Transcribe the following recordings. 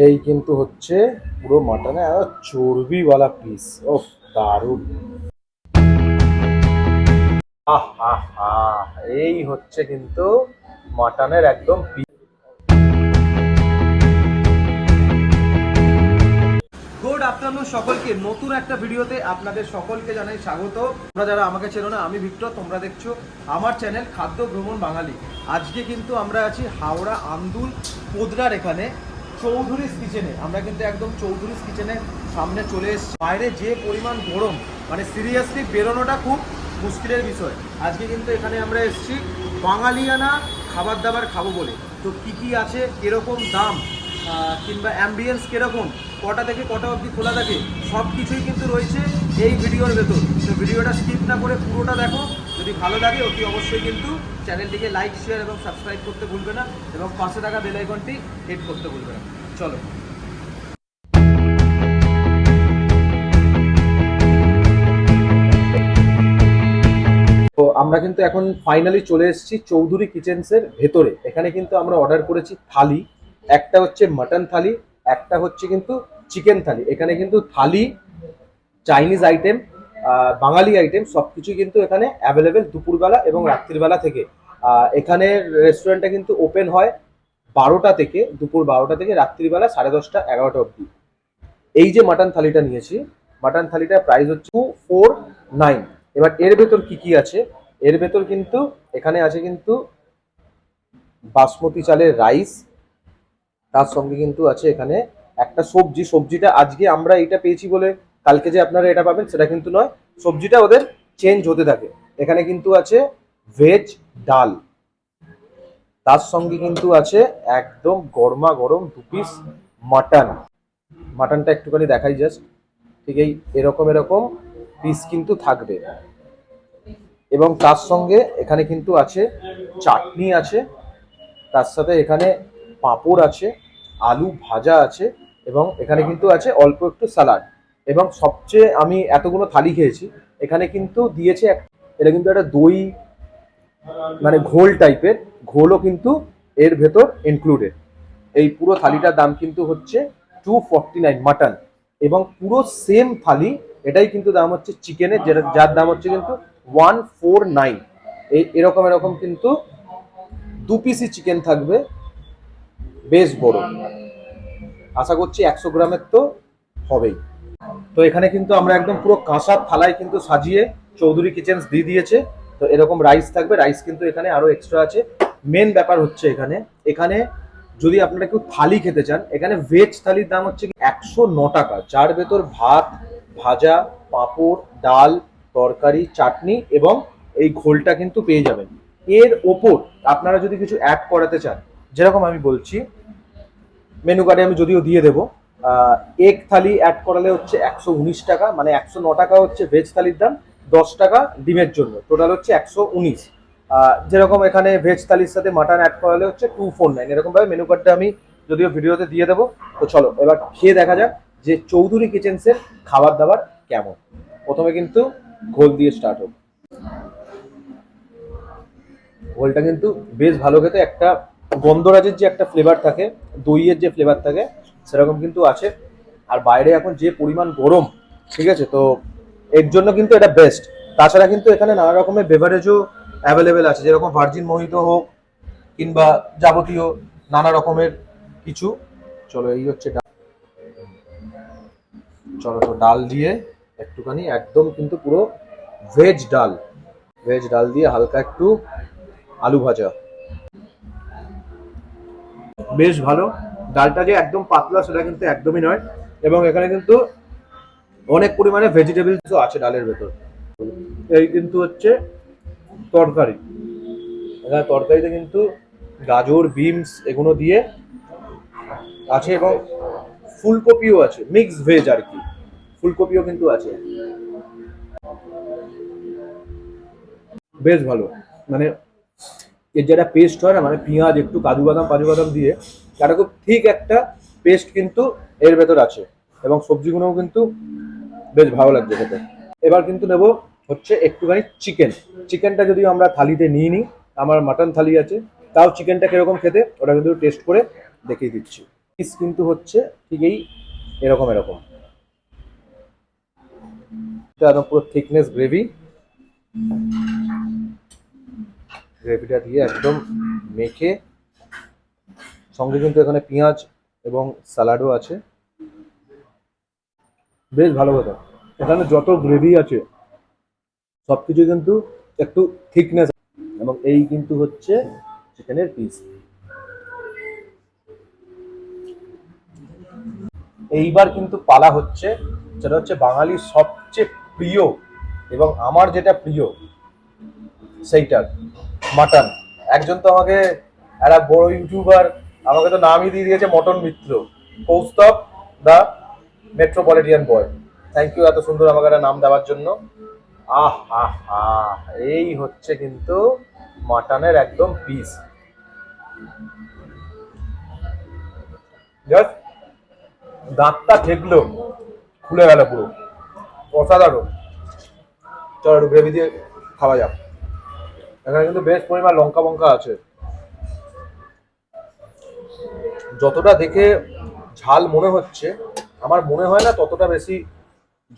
এই কিন্তু হচ্ছে পুরো মাটনে চর্বিওয়ালা পিস। ওহ, দারুণ। আহা, এই হচ্ছে কিন্তু মাটনের একদম গুড আফটারনুন সকলকে, নতুন একটা ভিডিওতে আপনাদের সকলকে জানাই স্বাগত। তোমরা যারা আমাকে চেনো না, আমি ভিক্টর, তোমরা দেখছো আমার চ্যানেল খাদ্য ভ্রমণ বাঙালি। আজকে কিন্তু আমরা আছি হাওড়া আন্দুল পোদরার এখানে চৌধুরীস কিচেনে। আমরা কিন্তু একদম চৌধুরীস কিচেনের সামনে চলে এসেছি। বাইরে যে পরিমাণ গরম, মানে সিরিয়াসলি বেরোনোটা খুব মুশকিলের বিষয়। আজকে কিন্তু এখানে আমরা এসেছি বাঙালিয়ানা খাবার দাবার খাবো বলে। তো কী কী আছে, কীরকম দাম, কিংবা অ্যাম্বিয়েন্স কীরকম, কটা থেকে কটা অবধি খোলা থাকে, সব কিছুই কিন্তু রয়েছে এই ভিডিওর ভেতর। তো ভিডিওটা স্কিপ না করে পুরোটা দেখো। যদি ভালো লাগে অতি অবশ্যই কিন্তু চ্যানেলটিকে লাইক, শেয়ার এবং সাবস্ক্রাইব করতে ভুলবে না, এবং পাশে থাকা বেল আইকনটি হিট করতে ভুলবে না। চলো। তো আমরা কিন্তু এখন ফাইনালি চলে এসেছি চৌধুরী কিচেন্সের ভেতরে। এখানে কিন্তু আমরা অর্ডার করেছি থালি। একটা হচ্ছে মাটন থালি, একটা হচ্ছে কিন্তু চিকেন থালি। এখানে কিন্তু থালি, চাইনিজ আইটেম, বাঙালি আইটেম সবকিছু কিন্তু এখানে অ্যাভেলেবেল দুপুরবেলা এবং রাত্রিবেলা থেকে। এখানে রেস্টুরেন্টটা কিন্তু ওপেন হয় 12টা থেকে, দুপুর 12টা থেকে রাত্রিবেলা 10:30 11টা অবধি। এই যে মাটন থালিটা নিয়েছি, মাটন থালিটার প্রাইস হচ্ছে 249। এবার এর ভেতর কি কি আছে, এর ভেতর কিন্তু এখানে আছে কিন্তু বাসমতি চালের রাইস। তার সঙ্গে কিন্তু আছে এখানে একটা সবজি। সবজিটা আজকে আমরা এটা পেয়েছি বলে কালকে যে আপনারা এটা পাবেন সেটা কিন্তু নয়, সবজিটা ওদের চেঞ্জ হতে থাকে। এখানে কিন্তু আছে ভেজ ডাল। তার সঙ্গে কিন্তু আছে একদম গরমা গরম 2 পিস মাটন। মাটনটা একটুখানি দেখাই জাস্ট। ঠিক এই এরকম এরকম পিস কিন্তু থাকবে। এবং তার সঙ্গে এখানে কিন্তু আছে চাটনি আছে, তার সাথে এখানে পাঁপড় আছে, আলু ভাজা আছে, এবং এখানে কিন্তু আছে অল্প একটু স্যালাড। এবং সবচেয়ে আমি এতগুলো থালি খেয়েছি, এখানে কিন্তু দিয়েছে এটা কিন্তু একটা দই, মানে ঘোল টাইপের, ঘোলও কিন্তু এর ভেতর ইনক্লুডেড। এই পুরো থালিটার দাম কিন্তু হচ্ছে 249 মাটন। এবং পুরো সেম থালি এটাই কিন্তু দাম হচ্ছে চিকেনের, যার দাম হচ্ছে কিন্তু 149। এরকম এরকম কিন্তু 2 পিসই চিকেন থাকবে, বেশ বড়। আশা করছি 100 গ্রামের তো হবেই। তো এখানে কিন্তু আমরা একদম পুরো কাঁসার থালায় কিন্তু সাজিয়ে চৌধুরী কিচেন্স দিয়ে দিয়েছে। তো এরকম রাইস থাকবে, রাইস কিন্তু এখানে আরো এক্সট্রা আছে। মেন ব্যাপার হচ্ছে এখানে এখানে যদি আপনারা কেউ থালি খেতে চান, এখানে ভেজ থালির দাম হচ্ছে 109 টাকা, যার ভেতর ভাত, ভাজা, পাঁপড়, ডাল, তরকারি, চাটনি এবং এই ঘোলটা কিন্তু পেয়ে যাবেন। এর ওপর আপনারা যদি কিছু অ্যাড করাতে চান, যেরকম আমি বলছি, মেনু কার্ডে আমি যদিও দিয়ে দেবো, এগ থালি অ্যাড করালে হচ্ছে 119 টাকা, মানে 109 টাকা হচ্ছে ভেজ থালির দাম, 10 টাকা ডিমের জন্য, টোটাল হচ্ছে 119। যেরকম এখানে ভেজ থালির সাথে মাটন অ্যাড করালে হচ্ছে 249। এরকম ভাবে মেনু কার্ডটা আমি যদিও ভিডিওতে দিয়ে দেবো। তো চলো এবার খেয়ে দেখা যাক যে চৌধুরী কিচেন্সের খাবার দাবার কেমন। প্রথমে কিন্তু ঘোল দিয়ে স্টার্ট হোক। ঘোলটা কিন্তু বেশ ভালো খেতে, একটা গন্ধরাজের যে একটা ফ্লেভার থাকে, দইয়ের যে ফ্লেভার থাকে, সেরকম কিন্তু আছে। আর বাইরে এখন যে পরিমাণ গরম, ঠিক আছে, তো এর জন্য কিন্তু এটা বেস্ট। তাছাড়া কিন্তু এখানে নানা রকমের বেভারেজও অ্যাভেলেবেল আছে, যেরকম ভার্জিন মোহিত হোক কিংবা যাবতীয় নানা রকমের কিছু। চলো এই হচ্ছে ডাল। চলো তো ডাল দিয়ে একটুখানি একদম কিন্তু পুরো ভেজ ডাল, ভেজ ডাল দিয়ে হালকা একটু আলু ভাজা, বেশ ভালো। ডালটা যে একদম পাতলা সেটা কিন্তু একদমই নয়। এবং এখানে কিন্তু অনেক পরিমাণে ভেজিটেবলসও আছে ডালের ভেতর। এই কিন্তু হচ্ছে তরকারি। এখানে তরকারিতে কিন্তু গাজর, বিনস এগুলো দিয়ে আছে, এবং ফুলকপিও আছে, মিক্স ভেজ আর কি, ফুলকপিও কিন্তু আছে। বেশ ভালো, মানে এর যেটা পেস্ট হয় না, মানে পেঁয়াজ একটু কাজু বাদাম ফাজু বাদাম দিয়ে একটা খুব ঠিক একটা পেস্ট কিন্তু এর ভেতর আছে। এবং সবজিগুলোও কিন্তু বেশ ভালো লাগছে খেতে। এবার কিন্তু নেব হচ্ছে একটুখানি চিকেন। চিকেনটা যদিও আমরা থালিতে নিয়ে নিই, আমার মাটন থালি আছে, তাও চিকেনটা কিরকম খেতে ওটা কিন্তু টেস্ট করে দেখিয়ে দিচ্ছি। পিস কিন্তু হচ্ছে ঠিক এরকম এরকম, এটা একদম পুরো থিকনেস গ্রেভিটা দিয়ে একদম মেখে, সঙ্গে কিন্তু এখানে পেঁয়াজ এবং স্যালাডও আছে। বেশ ভালো কথা, এখানে যত গ্রেভি আছে সবকিছু কিন্তু একটু থিকনেস, এবং এই কিন্তু হচ্ছে চিকেনের পিস। এইবার কিন্তু পালা হচ্ছে, সেটা হচ্ছে বাঙালির সবচেয়ে প্রিয় এবং আমার যেটা প্রিয় সেইটার, মাটন। একজন তো আমাকে, একটা বড় ইউটিউবার আমাকে তো নামই দিয়ে দিয়েছে মটন মিত্র, কৌস্তব দা মেট্রোপলিটিয়ান বয়। থ্যাংক ইউ এত সুন্দর আমাকে একটা নাম দেওয়ার জন্য। আহ আহ আহ, এই হচ্ছে কিন্তু মাটনের একদম পিস, জাস্ট দাঁতটা ঠেকলো খুলে গেল পুরো, অসাধারণ। চলো একটু গ্রেভি দিয়ে খাওয়া যাক। এখানে কিন্তু বেশ পরিমাণ লঙ্কা বঙ্কা আছে, যতটা দেখে ঝাল মনে হচ্ছে আমার মনে হয় না ততটা বেশি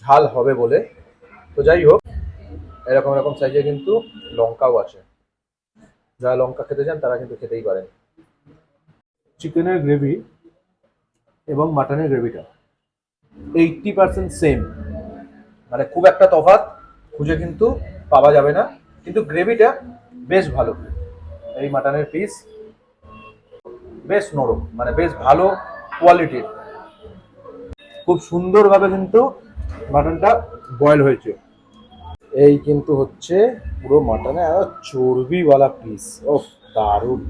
ঝাল হবে বলে। তো যাই হোক, এরকম এরকম সাইজে কিন্তু লঙ্কাও আছে, যারা লঙ্কা খেতে চান তারা কিন্তু খেতেই পারেন। চিকেনের গ্রেভি এবং মাটনের গ্রেভিটা 80% সেম, মানে খুব একটা তফাৎ খুঁজে কিন্তু পাওয়া যাবে না, কিন্তু গ্রেভিটা বেশ ভালো। এই মাটনের পিস বেশ নরম, মানে বেশ ভালো কোয়ালিটির, খুব সুন্দরভাবে কিন্তু মাটনটা বয়েল হয়েছে। এই কিন্তু হচ্ছে পুরো মাটনে চর্বিওয়ালা পিস, ও দারুণ,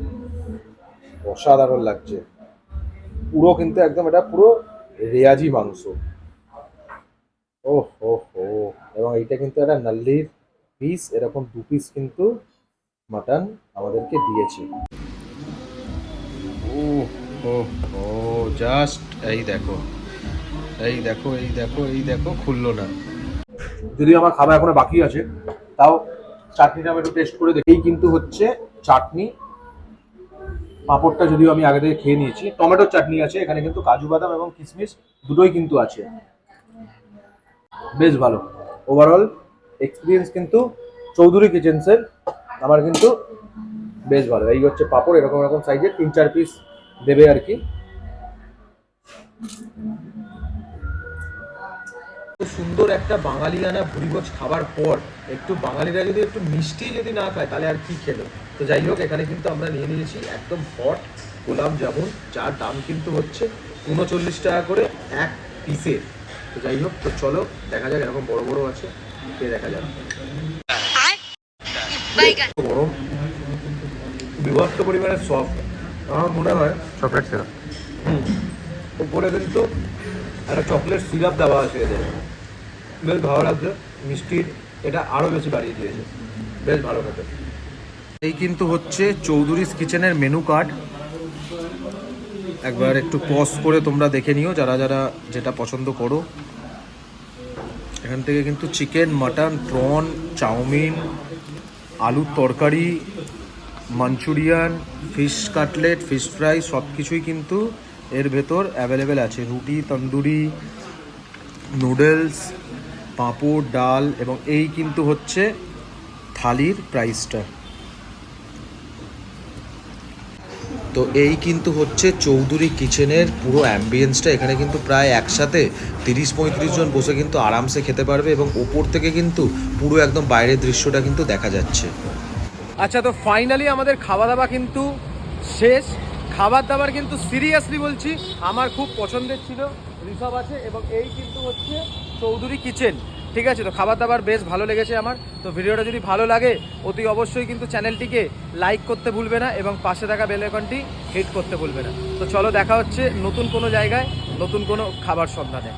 অসাধারণ লাগছে পুরো, কিন্তু একদম এটা পুরো রেয়াজি মাংস। ও হো হো, এবং এইটা কিন্তু একটা নাল্লির পিস, এরকম 2 পিস কিন্তু মাটন আমাদেরকে দিয়েছে। ও ও ও, জাস্ট এই দেখো এই দেখো এই দেখো এই দেখো, খুললো না। যদি আমার খাবার এখনো বাকি আছে, তাও চাটনিটা আমি একটু টেস্ট করে দেখি। এই কিন্তু হচ্ছে চাটনি, পাঁপড়টা যদিও আমি আগে থেকে খেয়ে নিয়েছি। টমেটোর চাটনি আছে এখানে, কিন্তু কাজু বাদাম এবং কিশমিশ দুটোই কিন্তু আছে, বেশ ভালো। ওভারঅল এক্সপিরিয়েন্স কিন্তু চৌধুরী কিচেন্সের আমার কিন্তু বেশ ভালো। এই হচ্ছে পাঁপড়, এরকম এরকম সাইজের 3-4 পিস দেবে আর কি। সুন্দর একটা বাঙালিয়ানা ভুরিভোজ খাবার পর একটু বাঙালিরা যদি একটু মিষ্টি যদি না খায় তাহলে আর কি খেলো। তো যাই হোক, এখানে কিন্তু আমরা নিয়ে নিয়েছি একদম হট গোলাপ জামুন, যার দাম কিন্তু হচ্ছে 39 টাকা করে এক পিসের। তো যাই হোক, তো চলো দেখা যাক, এরকম বড় বড় আছে, খেয়ে দেখা যাক। গরম, বিভক্ত পরিমাণের সফট, আমার মনে হয় চকলেট সিরাপ, উপরে কিন্তু একটা চকলেট সিরাপ দেওয়া আছে এদের, বেশ ভালো লাগছে। মিষ্টির এটা আরও বেশি বাড়িয়ে দিয়েছে, বেশ ভালো খেতে। এই কিন্তু হচ্ছে চৌধুরীস কিচেনের মেনু কার্ড, একবার একটু পজ করে তোমরা দেখে নিও যারা যারা যেটা পছন্দ করো। এখান থেকে কিন্তু চিকেন, মাটন, প্রন, চাউমিন, আলুর তরকারি, Manchurian, fish cutlet, fish fry সব কিছুই কিন্তু এর ভেতর অ্যাভেলেবেল আছে। রুটি, তন্দুরি, নুডলস, পাঁপড়, ডাল, এবং এই কিন্তু হচ্ছে থালির প্রাইসটা। তো এই কিন্তু হচ্ছে চৌধুরী কিচেনের পুরো অ্যাম্বিয়েন্সটা। এখানে কিন্তু প্রায় একসাথে 30-35 জন বসে কিন্তু আরামসে খেতে পারবে, এবং ওপর থেকে কিন্তু পুরো একদম বাইরের দৃশ্যটা কিন্তু দেখা যাচ্ছে। আচ্ছা, তো ফাইনালি আমাদের খাওয়া দাওয়া কিন্তু শেষ। খাবার দাবার কিন্তু সিরিয়াসলি বলছি আমার খুব পছন্দের ছিল, ঋষভ আছে, এবং এই কিন্তু হচ্ছে চৌধুরী কিচেন। ঠিক আছে, তো খাবার দাবার বেশ ভালো লেগেছে আমার। তো ভিডিওটা যদি ভালো লাগে অতি অবশ্যই কিন্তু চ্যানেলটিকে লাইক করতে ভুলবে না, এবং পাশে থাকা বেল আইকনটি হিট করতে ভুলবে না। তো চলো দেখা হচ্ছে নতুন কোনো জায়গায় নতুন কোনো খাবার সন্ধানে।